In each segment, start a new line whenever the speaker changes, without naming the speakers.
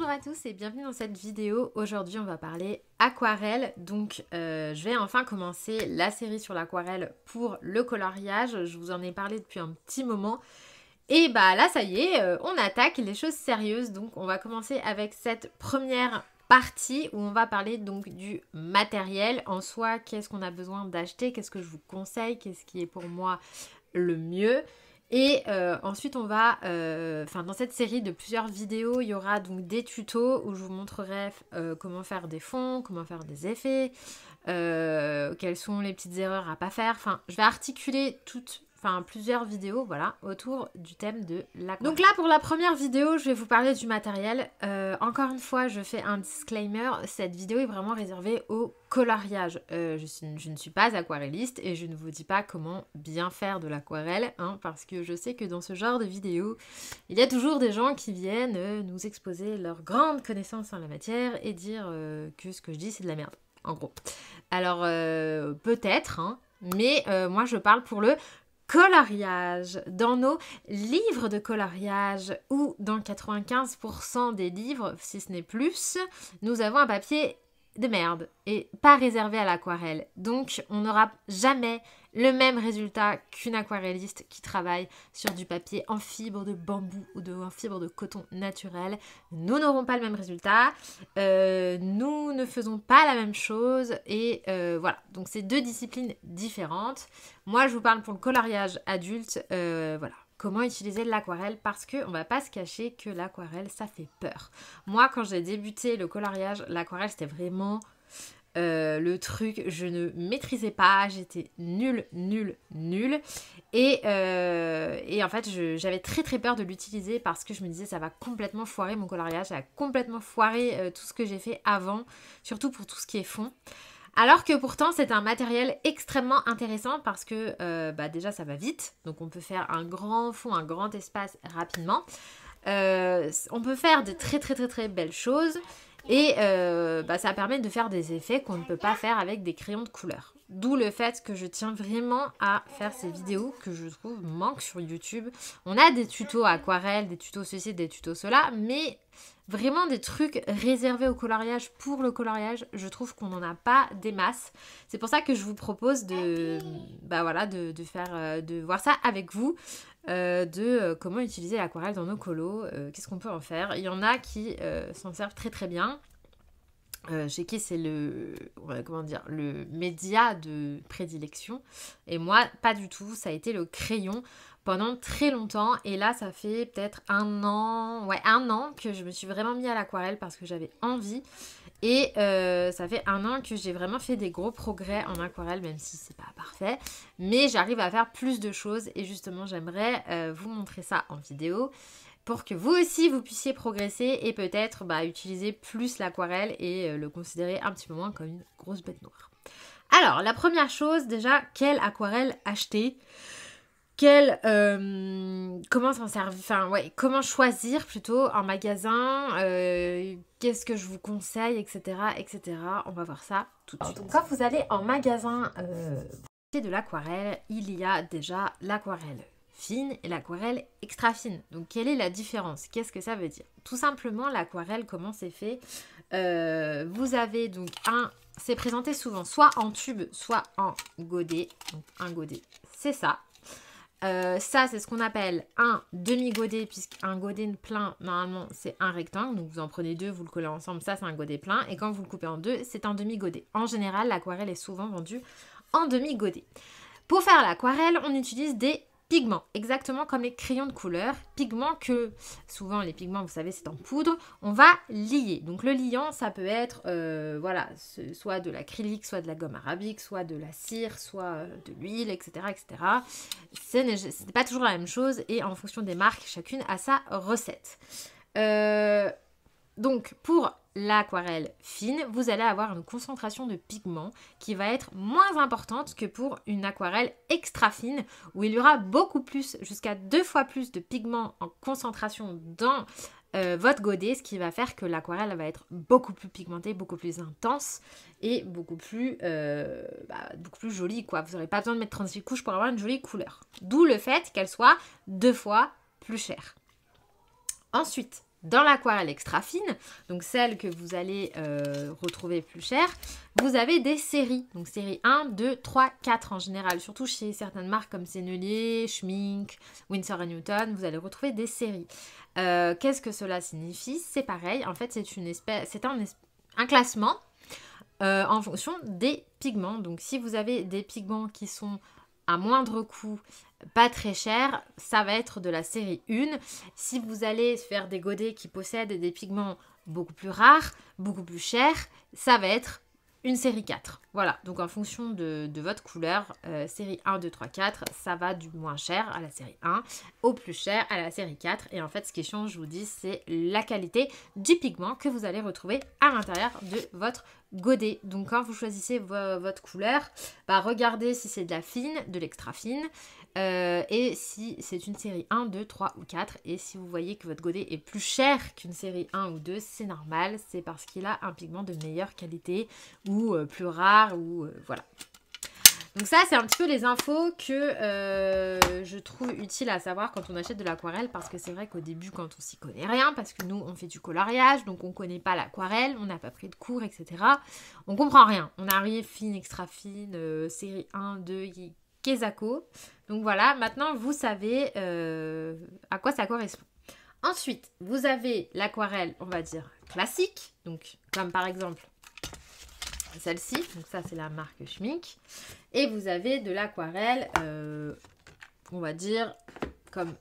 Bonjour à tous et bienvenue dans cette vidéo. Aujourd'hui on va parler aquarelle. Donc je vais enfin commencer la série sur l'aquarelle pour le coloriage. Je vous en ai parlé depuis un petit moment. Et bah là ça y est, on attaque les choses sérieuses. Donc on va commencer avec cette première partie où on va parler donc du matériel en soi. Qu'est-ce qu'on a besoin d'acheter, qu'est-ce que je vous conseille, qu'est-ce qui est pour moi le mieux. Et ensuite on va, dans cette série de plusieurs vidéos, il y aura donc des tutos où je vous montrerai comment faire des fonds, comment faire des effets, quelles sont les petites erreurs à pas faire. Enfin, je vais articuler plusieurs vidéos, voilà, autour du thème de l'aquarelle. Donc là, pour la première vidéo, je vais vous parler du matériel. Encore une fois, je fais un disclaimer. Cette vidéo est vraiment réservée au coloriage. Je ne suis pas aquarelliste et je ne vous dis pas comment bien faire de l'aquarelle, hein, parce que je sais que dans ce genre de vidéo, il y a toujours des gens qui viennent nous exposer leurs grandes connaissances en la matière et dire que ce que je dis, c'est de la merde, en gros. Alors, peut-être, hein, mais moi, je parle pour le coloriage. Dans nos livres de coloriage ou dans 95% des livres, si ce n'est plus, nous avons un papier de merde et pas réservé à l'aquarelle. Donc on n'aura jamais le même résultat qu'une aquarelliste qui travaille sur du papier en fibre de bambou ou en fibre de coton naturel. Nous n'aurons pas le même résultat, nous ne faisons pas la même chose et voilà. Donc c'est deux disciplines différentes. Moi je vous parle pour le coloriage adulte, voilà. Comment utiliser l'aquarelle, parce qu'on va pas se cacher que l'aquarelle ça fait peur. Moi quand j'ai débuté le coloriage, l'aquarelle c'était vraiment le truc, je ne maîtrisais pas, j'étais nulle. Et en fait j'avais très peur de l'utiliser parce que je me disais ça va complètement foirer mon coloriage, ça va complètement foirer tout ce que j'ai fait avant, surtout pour tout ce qui est fond. Alors que pourtant c'est un matériel extrêmement intéressant parce que déjà ça va vite, donc on peut faire un grand fond, un grand espace rapidement. On peut faire de très belles choses et ça permet de faire des effets qu'on ne peut pas faire avec des crayons de couleur. D'où le fait que je tiens vraiment à faire ces vidéos que je trouve manquent sur YouTube. On a des tutos aquarelle, des tutos ceci, des tutos cela, mais vraiment des trucs réservés au coloriage pour le coloriage, je trouve qu'on n'en a pas des masses. C'est pour ça que je vous propose de voir ça avec vous, comment utiliser l'aquarelle dans nos colos, qu'est-ce qu'on peut en faire. Il y en a qui s'en servent très bien. Chez qui c'est le média de prédilection. Et moi, pas du tout. Ça a été le crayon pendant très longtemps. Et là, ça fait peut-être un an que je me suis vraiment mis à l'aquarelle parce que j'avais envie. Et ça fait un an que j'ai vraiment fait des gros progrès en aquarelle, même si c'est pas parfait. Mais j'arrive à faire plus de choses. Et justement, j'aimerais vous montrer ça en vidéo, pour que vous aussi vous puissiez progresser et peut-être utiliser plus l'aquarelle et le considérer un petit peu moins comme une grosse bête noire. Alors la première chose déjà, quelle aquarelle acheter ? Comment s'en servir, comment choisir plutôt en magasin, qu'est-ce que je vous conseille, etc. On va voir ça tout de suite. Donc, quand vous allez en magasin de l'aquarelle, il y a déjà l'aquarelle fine et l'aquarelle extra fine. Donc quelle est la différence? Qu'est-ce que ça veut dire? Tout simplement, l'aquarelle, comment c'est fait? Vous avez donc c'est présenté souvent soit en tube, soit en godet. Donc un godet, c'est ça. Ça, c'est ce qu'on appelle un demi-godet, puisqu'un godet plein, normalement, c'est un rectangle. Donc, vous en prenez deux, vous le collez ensemble. Ça, c'est un godet plein. Et quand vous le coupez en deux, c'est un demi-godet. En général, l'aquarelle est souvent vendue en demi-godet. Pour faire l'aquarelle, on utilise des pigments, exactement comme les crayons de couleur. Pigments que, souvent, les pigments, vous savez, c'est en poudre. On va lier. Donc, le liant, ça peut être, soit de l'acrylique, soit de la gomme arabique, soit de la cire, soit de l'huile, etc. Ce n'est pas toujours la même chose et en fonction des marques, chacune a sa recette. Donc, pour l'aquarelle fine, vous allez avoir une concentration de pigments qui va être moins importante que pour une aquarelle extra fine, où il y aura beaucoup plus, jusqu'à 2 fois plus de pigments en concentration dans votre godet, ce qui va faire que l'aquarelle va être beaucoup plus pigmentée, beaucoup plus intense et beaucoup plus jolie, quoi. Vous n'aurez pas besoin de mettre 36 couches pour avoir une jolie couleur. D'où le fait qu'elle soit 2 fois plus chère. Ensuite, dans l'aquarelle extra fine, donc celle que vous allez retrouver plus chère, vous avez des séries. Donc série 1, 2, 3, 4 en général. Surtout chez certaines marques comme Sennelier, Schmink, Winsor & Newton, vous allez retrouver des séries. Qu'est-ce que cela signifie? C'est pareil, en fait c'est un classement en fonction des pigments. Donc si vous avez des pigments qui sont à moindre coût, pas très cher, ça va être de la série 1. Si vous allez faire des godets qui possèdent des pigments beaucoup plus rares, beaucoup plus chers, ça va être une série 4. Voilà, donc en fonction de votre couleur, série 1, 2, 3, 4, ça va du moins cher à la série 1 au plus cher à la série 4. Et en fait, ce qui change, je vous dis, c'est la qualité du pigment que vous allez retrouver à l'intérieur de votre godet. Donc quand vous choisissez votre couleur, regardez si c'est de la fine, de l'extra fine, et si c'est une série 1, 2, 3 ou 4. Et si vous voyez que votre godet est plus cher qu'une série 1 ou 2, c'est normal, c'est parce qu'il a un pigment de meilleure qualité ou plus rare ou voilà. Donc ça, c'est un petit peu les infos que je trouve utiles à savoir quand on achète de l'aquarelle, parce que c'est vrai qu'au début, quand on s'y connaît rien, parce que nous, on fait du coloriage, donc on connaît pas l'aquarelle, on n'a pas pris de cours, etc. On comprend rien. On arrive fine, extra fine, série 1, 2, Kezako. Donc voilà, maintenant, vous savez à quoi ça correspond. Ensuite, vous avez l'aquarelle, on va dire, classique, donc comme par exemple celle-ci, donc ça c'est la marque Schmink, et vous avez de l'aquarelle, on va dire, comme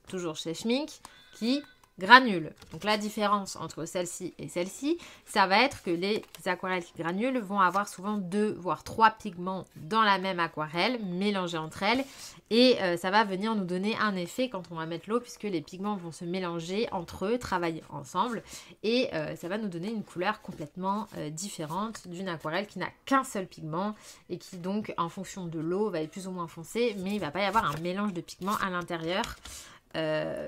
toujours chez Schmink, qui granule. Donc la différence entre celle-ci et celle-ci, ça va être que les aquarelles qui granulent vont avoir souvent 2 voire 3 pigments dans la même aquarelle, mélangés entre elles, et ça va venir nous donner un effet quand on va mettre l'eau, puisque les pigments vont se mélanger entre eux, travailler ensemble, et ça va nous donner une couleur complètement différente d'une aquarelle qui n'a qu'un seul pigment, et qui donc, en fonction de l'eau, va être plus ou moins foncé, mais il ne va pas y avoir un mélange de pigments à l'intérieur.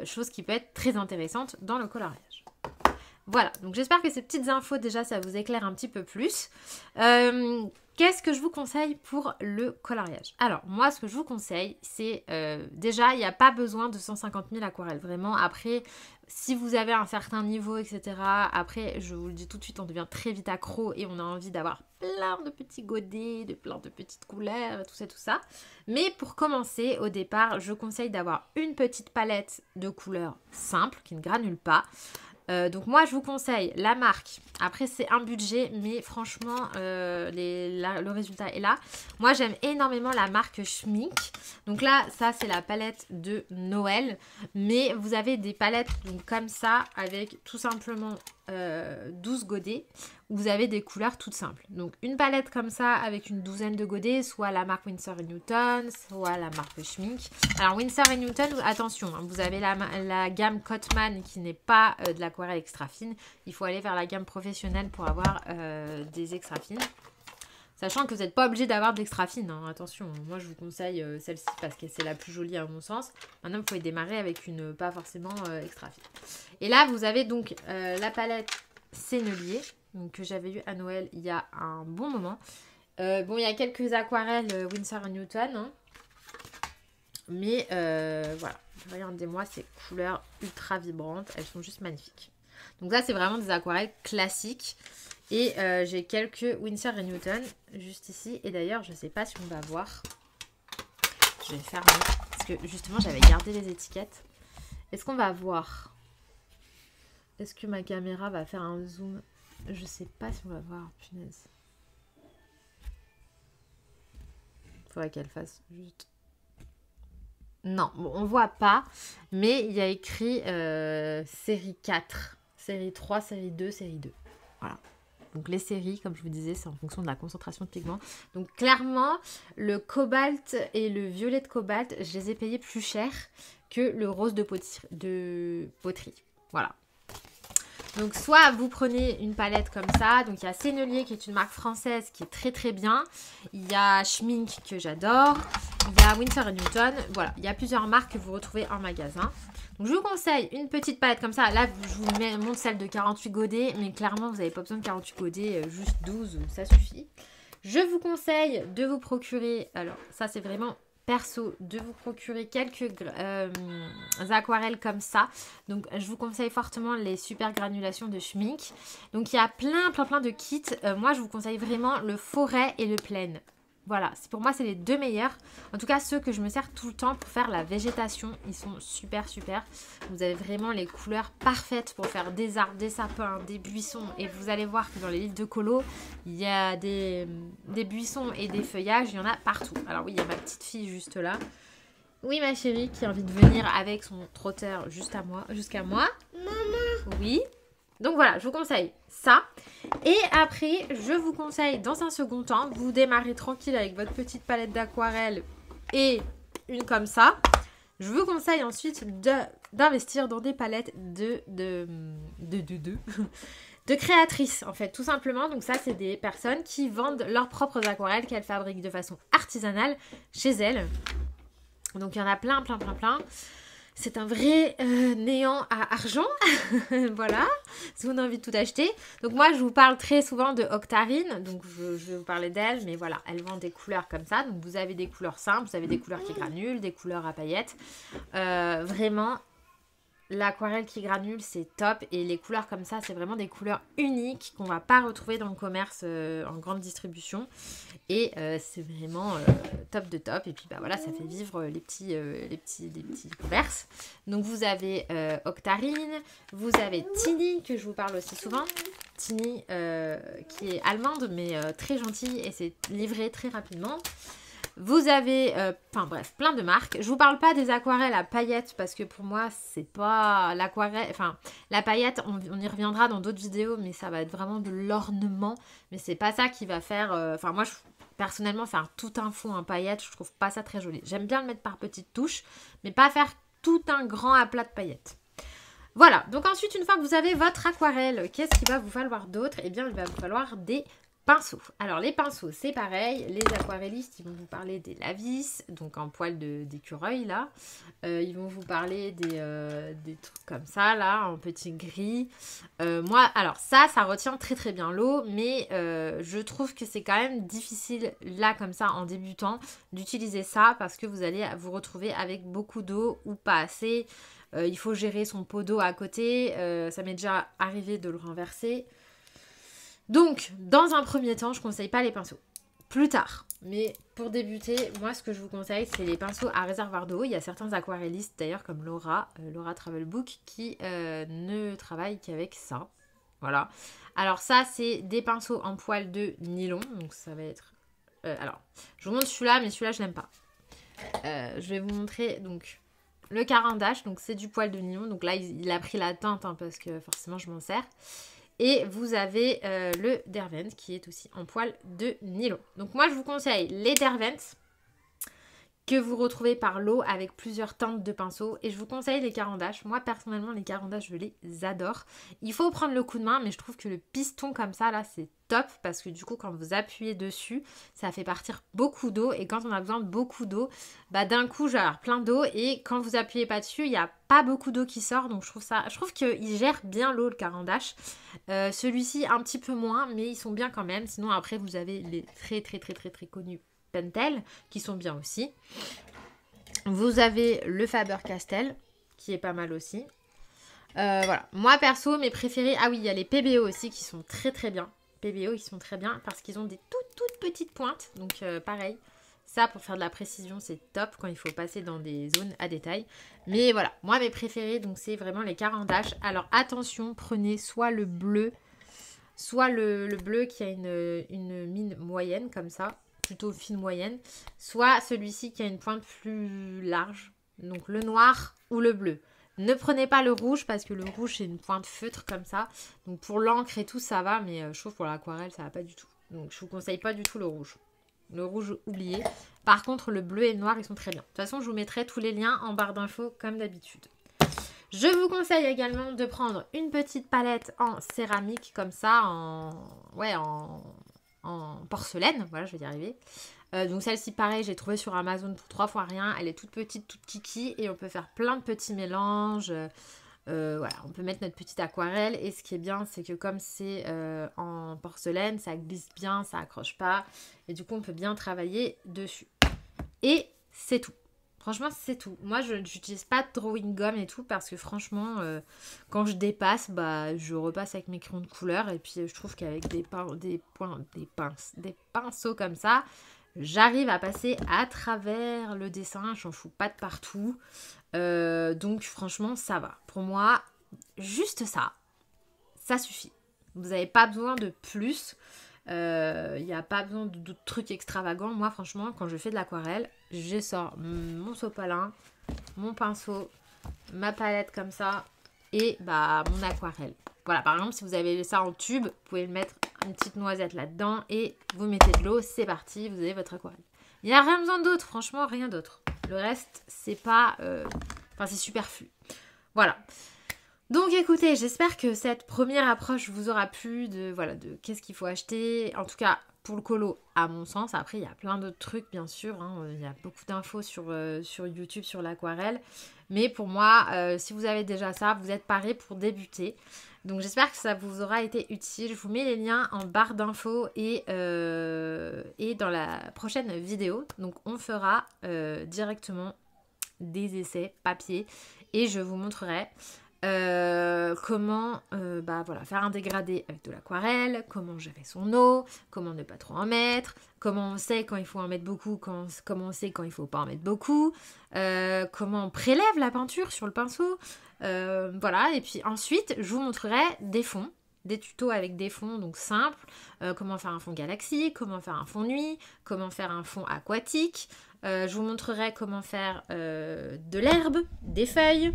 Chose qui peut être très intéressante dans le coloriage. Voilà, donc j'espère que ces petites infos déjà ça vous éclaire un petit peu plus. Qu'est-ce que je vous conseille pour le coloriage? Alors moi ce que je vous conseille c'est déjà il n'y a pas besoin de 150 000 aquarelles, vraiment. Après si vous avez un certain niveau etc, après je vous le dis tout de suite, on devient très vite accro et on a envie d'avoir plein de petits godets, de plein de petites couleurs, tout ça. Mais pour commencer, au départ, je conseille d'avoir une petite palette de couleurs simples, qui ne granulent pas. Donc moi, je vous conseille la marque. Après, c'est un budget, mais franchement, le résultat est là. Moi, j'aime énormément la marque Schmink. Donc là, ça, c'est la palette de Noël. Mais vous avez des palettes donc, comme ça, avec tout simplement 12 godets, où vous avez des couleurs toutes simples. Donc une palette comme ça avec une douzaine de godets, soit la marque Winsor & Newton, soit la marque Schmink. Alors Winsor & Newton, attention, hein, vous avez la gamme Cotman qui n'est pas de l'aquarelle extra fine. Il faut aller vers la gamme professionnelle pour avoir des extra fines. Sachant que vous n'êtes pas obligé d'avoir de l'extra fine, hein. Attention, moi je vous conseille celle-ci parce que c'est la plus jolie à mon sens. Maintenant, vous pouvez démarrer avec une pas forcément extra fine. Et là, vous avez donc la palette Sennelier, donc, que j'avais eu à Noël il y a un bon moment. Bon, il y a quelques aquarelles Winsor & Newton, hein. Mais voilà, regardez-moi ces couleurs ultra vibrantes, elles sont juste magnifiques. Donc ça, c'est vraiment des aquarelles classiques. Et j'ai quelques Winsor & Newton juste ici. Et d'ailleurs, je ne sais pas si on va voir. Je vais fermer. Parce que justement, j'avais gardé les étiquettes. Est-ce qu'on va voir? Est-ce que ma caméra va faire un zoom? Je ne sais pas si on va voir. Punaise. Il faudrait qu'elle fasse juste... Non, bon, on ne voit pas. Mais il y a écrit série 4, série 3, série 2, série 2. Voilà. Donc les séries, comme je vous disais, c'est en fonction de la concentration de pigments. Donc clairement, le cobalt et le violet de cobalt, je les ai payés plus cher que le rose de poterie. Voilà. Donc soit vous prenez une palette comme ça. Donc il y a Sennelier qui est une marque française qui est très très bien. Il y a Schmink que j'adore. Il y a Winsor & Newton. Voilà, il y a plusieurs marques que vous retrouvez en magasin. Donc je vous conseille une petite palette comme ça. Là, je vous montre celle de 48 godets. Mais clairement, vous n'avez pas besoin de 48 godets. Juste 12, ça suffit. Je vous conseille de vous procurer... Alors, ça, c'est vraiment perso de vous procurer quelques aquarelles comme ça. Donc je vous conseille fortement les super granulations de Schmincke. Donc il y a plein de kits. Moi je vous conseille vraiment le forêt et le plaine. Voilà, pour moi c'est les deux meilleurs. En tout cas ceux que je me sers tout le temps pour faire la végétation. Ils sont super. Vous avez vraiment les couleurs parfaites pour faire des arbres, des sapins, des buissons. Et vous allez voir que dans les livres de colo, il y a des buissons et des feuillages. Il y en a partout. Alors oui, il y a ma petite fille juste là. Oui ma chérie qui a envie de venir avec son trotteur jusqu'à moi. Maman. Oui. Donc voilà, je vous conseille ça. Et après, je vous conseille dans un second temps, vous démarrez tranquille avec votre petite palette d'aquarelle et une comme ça. Je vous conseille ensuite d'investir dans des palettes de créatrices en fait, tout simplement. Donc ça, c'est des personnes qui vendent leurs propres aquarelles qu'elles fabriquent de façon artisanale chez elles. Donc il y en a plein. C'est un vrai néant à argent. Voilà, si on a envie de tout acheter. Donc moi, je vous parle très souvent de Octarine. Donc je vais vous parler d'elle. Mais voilà, elle vend des couleurs comme ça. Donc vous avez des couleurs simples, vous avez des couleurs qui granulent, des couleurs à paillettes. Vraiment, l'aquarelle qui granule, c'est top. Et les couleurs comme ça, c'est vraiment des couleurs uniques qu'on ne va pas retrouver dans le commerce en grande distribution. Et c'est vraiment top de top. Et puis bah voilà, ça fait vivre les petits commerces. Donc vous avez Octarine, vous avez Tini, que je vous parle aussi souvent. Tini qui est allemande, mais très gentille et c'est livré très rapidement. Vous avez, bref, plein de marques. Je vous parle pas des aquarelles à paillettes parce que pour moi, c'est pas l'aquarelle. Enfin, la paillette, on y reviendra dans d'autres vidéos, mais ça va être vraiment de l'ornement. Mais c'est pas ça qui va faire. Moi, personnellement, faire tout un fond en paillettes, je trouve pas ça très joli. J'aime bien le mettre par petites touches, mais pas faire tout un grand aplat de paillettes. Voilà. Donc ensuite, une fois que vous avez votre aquarelle, qu'est-ce qu'il va vous falloir d'autre? Eh bien, il va vous falloir des pinceaux. Alors les pinceaux, c'est pareil. Les aquarellistes, ils vont vous parler des Lavis, donc en poil d'écureuil là. Ils vont vous parler des trucs comme ça là, en petit gris. Moi, alors ça retient très bien l'eau, mais je trouve que c'est quand même difficile là comme ça en débutant d'utiliser ça parce que vous allez vous retrouver avec beaucoup d'eau ou pas assez. Il faut gérer son pot d'eau à côté. Ça m'est déjà arrivé de le renverser. Donc, dans un premier temps, je ne conseille pas les pinceaux. Plus tard. Mais pour débuter, moi, ce que je vous conseille, c'est les pinceaux à réservoir d'eau. Il y a certains aquarellistes, d'ailleurs, comme Laura Travelbook, qui ne travaillent qu'avec ça. Voilà. Alors ça, c'est des pinceaux en poil de nylon. Donc, ça va être... alors, je vous montre celui-là, mais celui-là, je l'aime pas. Je vais vous montrer, donc... Le Caran d'Ache, donc c'est du poil de nylon. Donc là, il a pris la teinte, hein, parce que forcément, je m'en sers. Et vous avez le Derwent qui est aussi en poil de nylon. Donc moi, je vous conseille les Derwent que vous retrouvez par lot avec plusieurs teintes de pinceaux. Et je vous conseille les Caran d'Ache. Moi, personnellement, les Caran d'Ache, je les adore. Il faut prendre le coup de main, mais je trouve que le piston comme ça, là, c'est top. Parce que du coup, quand vous appuyez dessus, ça fait partir beaucoup d'eau. Et quand on a besoin de beaucoup d'eau, bah d'un coup, je vais avoir plein d'eau. Et quand vous appuyez pas dessus, il n'y a pas beaucoup d'eau qui sort. Donc, je trouve qu'il gère bien l'eau, le Caran d'Ache. Celui-ci, un petit peu moins, mais ils sont bien quand même. Sinon, après, vous avez les très connus Pentel qui sont bien aussi. Vous avez le Faber-Castell qui est pas mal aussi. Voilà. Moi perso, mes préférés. Ah oui, il y a les PBO aussi qui sont très bien. PBO, ils sont très bien parce qu'ils ont des toutes petites pointes. Donc pareil, ça pour faire de la précision, c'est top quand il faut passer dans des zones à détail. Mais voilà, moi mes préférés, donc c'est vraiment les Caran d'Ache. Alors attention, prenez soit le bleu, soit le bleu qui a une mine moyenne comme ça, plutôt fine moyenne, soit celui-ci qui a une pointe plus large, donc le noir ou le bleu. Ne prenez pas le rouge parce que le rouge c'est une pointe feutre comme ça, donc pour l'encre et tout ça va, mais je trouve pour l'aquarelle ça va pas du tout. Donc je vous conseille pas du tout le rouge. Le rouge, oubliez. Par contre le bleu et le noir ils sont très bien. De toute façon je vous mettrai tous les liens en barre d'infos comme d'habitude. Je vous conseille également de prendre une petite palette en céramique comme ça, en porcelaine, voilà, je vais y arriver. Donc celle-ci, pareil, j'ai trouvé sur Amazon pour 3 fois rien. Elle est toute petite, toute kiki et on peut faire plein de petits mélanges. Voilà, on peut mettre notre petite aquarelle et ce qui est bien, c'est que comme c'est en porcelaine, ça glisse bien, ça accroche pas et du coup, on peut bien travailler dessus. Et c'est tout. Franchement, c'est tout. Moi, je n'utilise pas de drawing gum et tout parce que franchement, quand je dépasse, bah, je repasse avec mes crayons de couleur. Et puis, je trouve qu'avec des pinceaux comme ça, j'arrive à passer à travers le dessin. J'en fous pas de partout. Donc, franchement, ça va. Pour moi, juste ça suffit. Vous n'avez pas besoin de plus. Il n'y a pas besoin de trucs extravagants. Moi, franchement, quand je fais de l'aquarelle, je sors mon sopalin, mon pinceau, ma palette comme ça et bah mon aquarelle. Voilà, par exemple, si vous avez ça en tube, vous pouvez mettre une petite noisette là-dedans et vous mettez de l'eau, c'est parti, vous avez votre aquarelle. Il n'y a rien besoin d'autre, franchement, rien d'autre. Le reste, c'est pas... Enfin, c'est superflu. Voilà. Donc écoutez, j'espère que cette première approche vous aura plu de qu'est-ce qu'il faut acheter. En tout cas, pour le colo, à mon sens. Après, il y a plein d'autres trucs, bien sûr. Il y a beaucoup d'infos sur YouTube sur l'aquarelle. Mais pour moi, si vous avez déjà ça, vous êtes paré pour débuter. Donc j'espère que ça vous aura été utile. Je vous mets les liens en barre d'infos et dans la prochaine vidéo. Donc on fera directement des essais papier et je vous montrerai comment faire un dégradé avec de l'aquarelle, comment gérer son eau, comment ne pas trop en mettre, comment on sait quand il faut en mettre beaucoup, comment on sait quand il faut pas en mettre beaucoup, comment on prélève la peinture sur le pinceau, et puis ensuite je vous montrerai des fonds, des tutos avec des fonds donc simples, comment faire un fond galaxie, comment faire un fond nuit, comment faire un fond aquatique, je vous montrerai comment faire de l'herbe, des feuilles,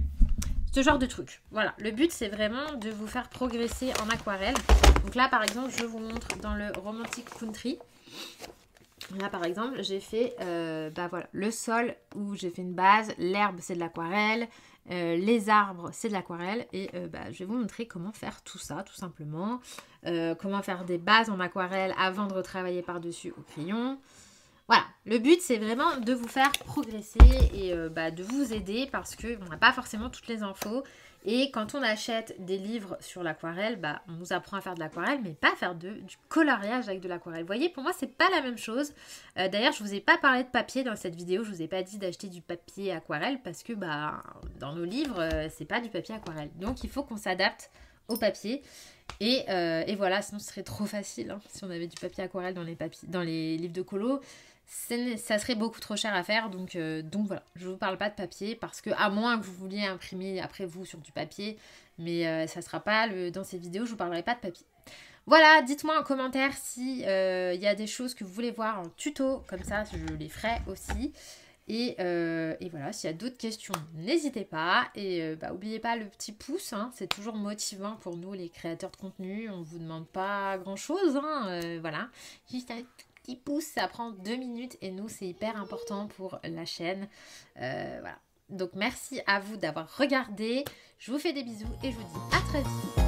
ce genre de trucs. Voilà, le but c'est vraiment de vous faire progresser en aquarelle. Donc là par exemple, je vous montre dans le Romantic Country. Là par exemple, j'ai fait le sol où j'ai fait une base, l'herbe c'est de l'aquarelle, les arbres c'est de l'aquarelle et je vais vous montrer comment faire tout ça tout simplement. Comment faire des bases en aquarelle avant de retravailler par-dessus au crayon. Voilà, le but c'est vraiment de vous faire progresser et de vous aider parce qu'on n'a pas forcément toutes les infos. Et quand on achète des livres sur l'aquarelle, on nous apprend à faire de l'aquarelle, mais pas à faire du coloriage avec de l'aquarelle. Vous voyez, pour moi, c'est pas la même chose. D'ailleurs, je vous ai pas parlé de papier dans cette vidéo. Je vous ai pas dit d'acheter du papier aquarelle parce que dans nos livres, c'est pas du papier aquarelle. Donc, il faut qu'on s'adapte au papier. Et voilà, sinon ce serait trop facile si on avait du papier aquarelle dans les livres de colo. Ça serait beaucoup trop cher à faire, donc voilà, je vous parle pas de papier parce que à moins que vous vouliez imprimer après vous sur du papier, mais ça sera pas dans cette vidéo, je vous parlerai pas de papier. Voilà, dites-moi en commentaire si y a des choses que vous voulez voir en tuto, comme ça je les ferai aussi. Et voilà, s'il y a d'autres questions, n'hésitez pas. Et n'oubliez pas le petit pouce, c'est toujours motivant pour nous les créateurs de contenu. On ne vous demande pas grand-chose, voilà. Juste un petit pouce, ça prend 2 minutes et nous, c'est hyper important pour la chaîne. Voilà. Donc, merci à vous d'avoir regardé. Je vous fais des bisous et je vous dis à très vite.